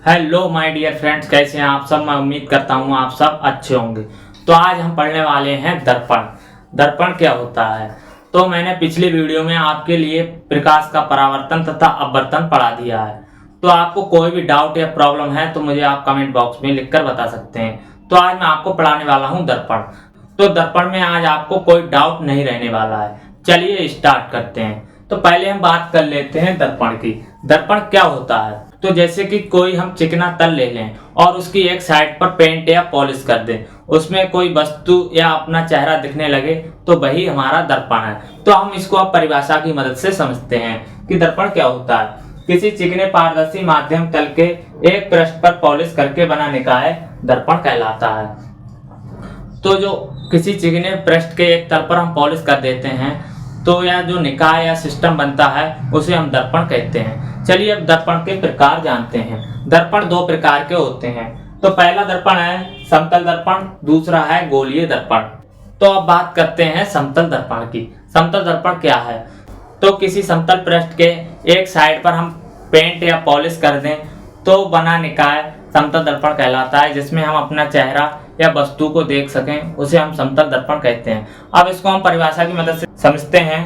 Hello my dear friends, कैसे हैं आप सब। मैं उम्मीद करता हूँ आप सब अच्छे होंगे। तो आज हम पढ़ने वाले हैं दर्पण। दर्पण क्या होता है। तो मैंने पिछली वीडियो में आपके लिए प्रकाश का परावर्तन तथा अपवर्तन पढ़ा दिया है। तो आपको कोई भी डाउट या प्रॉब्लम है तो मुझे आप कमेंट बॉक्स में लिखकर बता सकते हैं। तो आज मैं आपको पढ़ाने वाला हूँ दर्पण। तो दर्पण में आज आपको कोई डाउट नहीं रहने वाला है। चलिए स्टार्ट करते हैं। तो पहले हम बात कर लेते हैं दर्पण की। दर्पण क्या होता है। तो जैसे कि कोई हम चिकना तल ले लें और उसकी एक साइड पर पेंट या पॉलिश कर दें, उसमें कोई वस्तु या अपना चेहरा दिखने लगे तो वही हमारा दर्पण है। तो हम इसको अब परिभाषा की मदद से समझते हैं कि दर्पण क्या होता है। किसी चिकने पारदर्शी माध्यम तल के एक पृष्ठ पर पॉलिश करके बना निकाय दर्पण कहलाता है। तो जो किसी चिकने पृष्ठ के एक तल पर हम पॉलिश कर देते हैं तो यह जो निकाय या सिस्टम बनता है उसे हम दर्पण कहते हैं। चलिए अब दर्पण के प्रकार जानते हैं। दर्पण दो प्रकार के होते हैं। तो पहला दर्पण है समतल दर्पण, दूसरा है गोलीय दर्पण। तो अब बात करते हैं समतल दर्पण की। समतल दर्पण क्या है। तो किसी समतल पृष्ठ के एक साइड पर हम पेंट या पॉलिश कर दें तो बना निकाय समतल दर्पण कहलाता है, जिसमें हम अपना चेहरा या वस्तु को देख सकें, उसे हम समतल दर्पण कहते हैं। अब इसको हम परिभाषा की मदद से समझते हैं।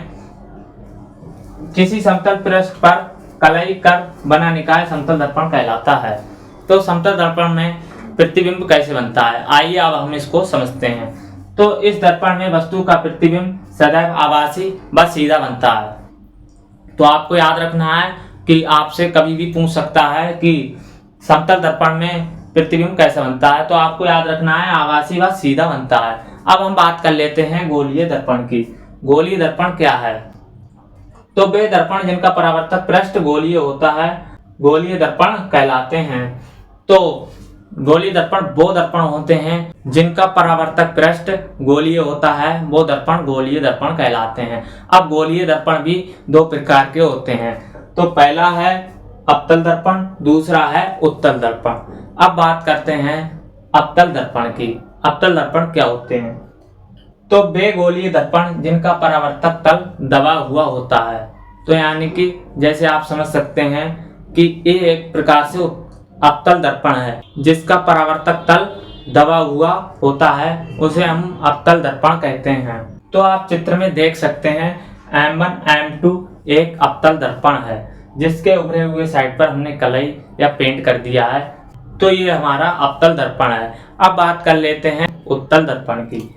किसी समतल पृष्ठ पर कलई कर बना निकाय समतल दर्पण कहलाता है। तो समतल दर्पण में प्रतिबिंब कैसे बनता है, आइए अब हम इसको समझते हैं। तो इस दर्पण में वस्तु का प्रतिबिंब सदैव आभासी व सीधा बनता है। तो आपको याद रखना है कि आपसे कभी भी पूछ सकता है कि समतल दर्पण में प्रतिबिंब कैसे बनता है। तो आपको याद रखना है आभासी व सीधा बनता है। अब हम बात कर लेते हैं गोलीय दर्पण की। गोलीय दर्पण क्या है। तो वे दर्पण जिनका परावर्तक पृष्ठ गोलीय होता है गोलीय दर्पण कहलाते हैं। तो गोलीय दर्पण वो दर्पण होते हैं जिनका परावर्तक पृष्ठ गोलीय होता है, वो दर्पण गोलीय दर्पण कहलाते हैं। अब गोलीय दर्पण भी दो प्रकार के होते हैं। तो पहला है अवतल दर्पण, दूसरा है उत्तल दर्पण। अब बात करते हैं अवतल दर्पण की। अवतल दर्पण क्या होते हैं। तो वे गोलीय दर्पण जिनका परावर्तक तल दबा हुआ होता है। तो यानी कि जैसे आप समझ सकते हैं कि ये एक प्रकार से अवतल दर्पण है जिसका परावर्तक तल दबा हुआ होता है, उसे हम अवतल दर्पण कहते हैं। तो आप चित्र में देख सकते हैं M1 M2 एक अवतल दर्पण है जिसके उभरे हुए साइड पर हमने कलई या पेंट कर दिया है। तो ये हमारा अवतल दर्पण है। अब बात कर लेते हैं उत्तल दर्पण की।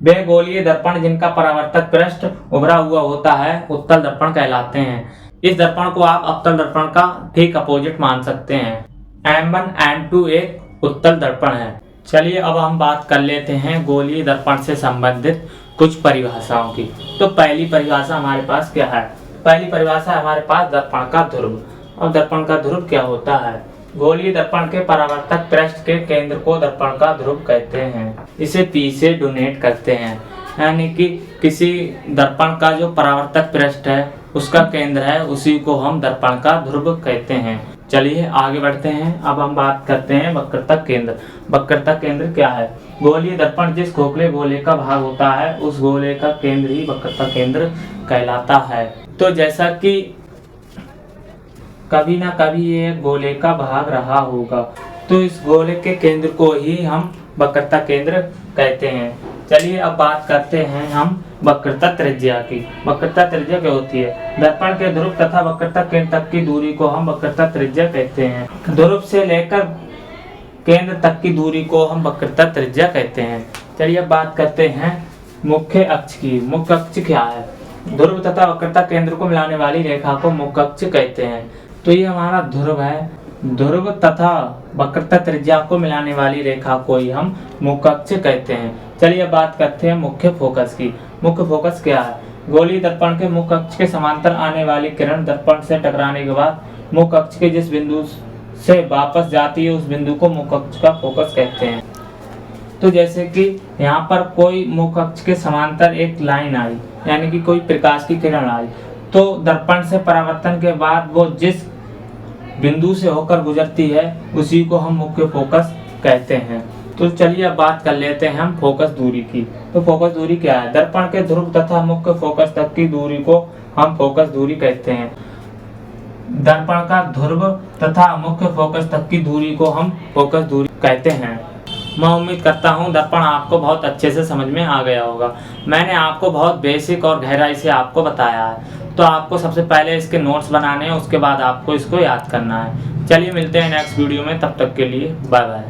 वे गोलीय दर्पण जिनका परावर्तक पृष्ठ उभरा हुआ होता है उत्तल दर्पण कहलाते हैं। इस दर्पण को आप अवतल दर्पण का ठीक अपोजिट मान सकते हैं। M1 M2 एक उत्तल दर्पण है। चलिए अब हम बात कर लेते हैं गोलीय दर्पण से संबंधित कुछ परिभाषाओं की। तो पहली परिभाषा हमारे पास क्या है। पहली परिभाषा हमारे पास दर्पण का ध्रुव। और दर्पण का ध्रुव क्या होता है। गोलीय दर्पण के परावर्तक पृष्ठ के केंद्र को दर्पण का ध्रुव कहते हैं। इसे P से डोनेट करते हैं, यानी कि किसी दर्पण का जो परावर्तक पृष्ठ है उसका केंद्र है, उसी को हम दर्पण का ध्रुव कहते हैं। चलिए आगे बढ़ते हैं। अब हम बात करते हैं वक्रता केंद्र। वक्रता केंद्र क्या है। गोलीय दर्पण जिस खोखले गोले का भाग होता है उस गोले का केंद्र ही वक्रता केंद्र कहलाता है। तो जैसा कि कभी ना कभी ये गोले का भाग रहा होगा, तो इस गोले के केंद्र को ही हम वक्रता केंद्र कहते हैं। चलिए अब बात करते हैं हम वक्रता त्रिज्या की। वक्रता त्रिज्या क्या होती है। दर्पण के ध्रुव तथा वक्रता केंद्र तक की दूरी को हम वक्रता त्रिज्या कहते हैं। ध्रुव से लेकर केंद्र तक की दूरी को हम वक्रता त्रिज्या कहते हैं। चलिए अब बात करते हैं मुख्य अक्ष की। मुख्य अक्ष क्या है। ध्रुव तथा वक्रता केंद्र को मिलाने वाली रेखा को मुख्य अक्ष कहते हैं। तो ये हमारा ध्रुव है। ध्रुव तथा वक्रता त्रिज्या को मिलाने वाली रेखा को ही हम मुख्य अक्ष कहते हैं। चलिए बात करते हैं मुख्य फोकस की। मुख्य फोकस क्या है। गोलीय दर्पण के मुख्य अक्ष के समांतर आने वाली किरण दर्पण से टकराने के बाद मुख्य अक्ष के जिस बिंदु से वापस जाती है उस बिंदु को मुख्य अक्ष का फोकस कहते हैं। तो जैसे कि यहाँ पर कोई मुख्य अक्ष के समांतर एक लाइन आई, यानी कि कोई प्रकाश की किरण आई, तो दर्पण से परावर्तन के बाद वो जिस बिंदु से होकर गुजरती है उसी को हम मुख्य फोकस कहते हैं। तो चलिए अब बात कर लेते हैं हम फोकस दूरी की। तो फोकस दूरी क्या है। दर्पण के ध्रुव तथा मुख्य फोकस तक की दूरी को हम फोकस दूरी कहते हैं। दर्पण का ध्रुव तथा मुख्य फोकस तक की दूरी को हम फोकस दूरी कहते हैं। मैं उम्मीद करता हूँ दर्पण आपको बहुत अच्छे से समझ में आ गया होगा। मैंने आपको बहुत बेसिक और गहराई से आपको बताया है, तो आपको सबसे पहले इसके नोट्स बनाने हैं, उसके बाद आपको इसको याद करना है। चलिए मिलते हैं नेक्स्ट वीडियो में, तब तक के लिए बाय बाय।